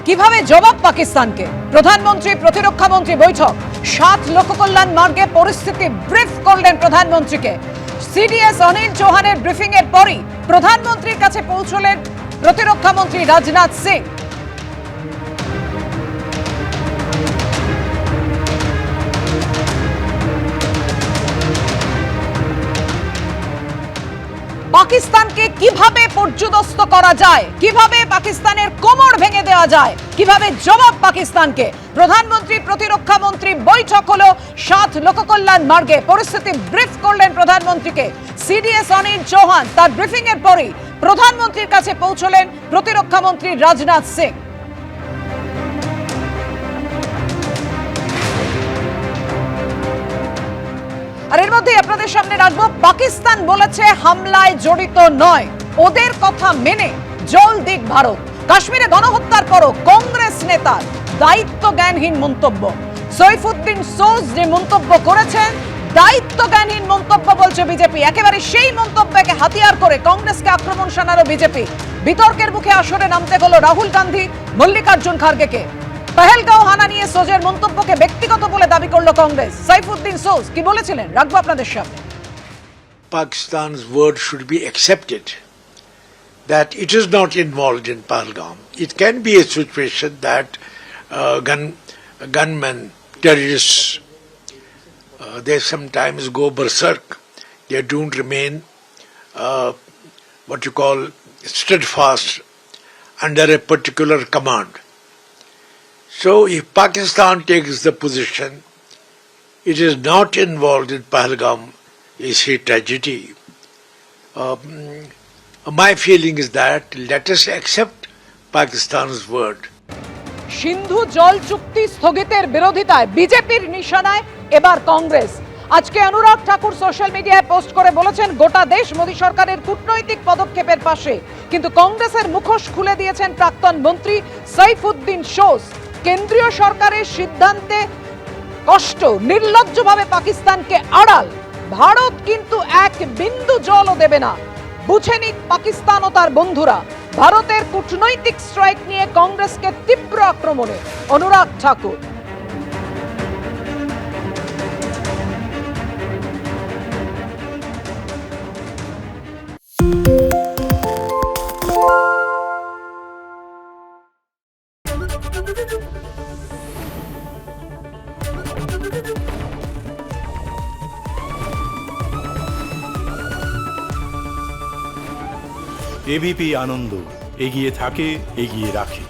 কিভাবে জবাব পাকিস্তানকে? প্রধানমন্ত্রী প্রতিরক্ষা মন্ত্রী বৈঠক, 7 লোককল্যাণ মার্গে পরিস্থিতি ব্রিফ করলেন প্রধানমন্ত্রীকে। সিডিএস অনিল চৌহানের ব্রিফিং এর পরই প্রধানমন্ত্রীর কাছে পৌঁছলেন প্রতিরক্ষা মন্ত্রী রাজনাথ সিং। পাকিস্তানকে কিভাবে পর্যুদস্ত করা যায়, কিভাবে পাকিস্তানের কোমর ভেঙে দেওয়া যায়, কিভাবে জবাব পাকিস্তানকে? প্রধানমন্ত্রী প্রতিরক্ষা মন্ত্রী বৈঠক হলো 7 লোককল্যাণ মার্গে, পরিস্থিতি ব্রিফ করলেন প্রধানমন্ত্রীকে সিডিএস অনিল চৌহান। তার ব্রিফিং এর পরেই প্রধানমন্ত্রীর কাছে পৌঁছলেন প্রতিরক্ষা মন্ত্রী রাজনাথ সিং। আর এর মধ্যে আপনাদের সামনে রাখবো, পাকিস্তান বলেছে হামলায় জড়িত নয়, ওদের কথা মেনে জল দিক ভারত। কাশ্মীরে গণহত্যার পরও কংগ্রেস নেতার দায়িত্ব জ্ঞানহীন মন্তব্য। সৈফুদ্দিন সোজ যে মন্তব্য করেছেন, দায়িত্ব জ্ঞানহীন মন্তব্য বলছে বিজেপি। একেবারে সেই মন্তব্যকে হাতিয়ার করে কংগ্রেসকে আক্রমণ শানালো বিজেপি। বিতর্কের মুখে আসরে নামতে হলো রাহুল গান্ধী, মল্লিকার্জুন খার্গেকে। পহেলগাঁও হানা নিয়ে সোজের মন্তব্যকে ব্যক্তিগত বলে দাবি করলো কংগ্রেস। সাইফুদ্দিন সোজ কি বলেছিলেন রাখবো আপনাদের সামনে। Pakistan's word should be accepted that it is not involved in Pahalgam. It can be a situation that gunmen, terrorists, they sometimes go berserk. They don't remain what you call steadfast under a particular command. So if Pakistan takes the position it is not involved in Pahalgam is a tragedy. My feeling is that let us accept Pakistan's word. সিন্ধু জল চুক্তি স্থগিতের বিরোধিতায় বিজেপির নিশানায় এবার কংগ্রেস। আজকে অনুরাগ ঠাকুর social মিডিয়ায় post করে বলেছেন, গোটা দেশ মোদী সরকারের কূটনৈতিক পদক্ষেপের পাশে, কিন্তু কংগ্রেসের মুখোশ খুলে দিয়েছেন প্রাক্তন মন্ত্রী সাইফুদ্দিন সোজ। কেন্দ্রীয় সরকারের সিদ্ধান্তে কষ্ট, নির্লজ্জভাবে পাকিস্তানকে আড়াল। ভারত কিন্তু এক বিন্দু জলও দেবে না, বুঝে নিক পাকিস্তান ও তার বন্ধুরা। ভারতের কূটনৈতিক স্ট্রাইক নিয়ে কংগ্রেসকে তীব্র আক্রমণে অনুরাগ ঠাকুর। এবিপি আনন্দ, এগিয়ে থাকে, এগিয়ে রাখে।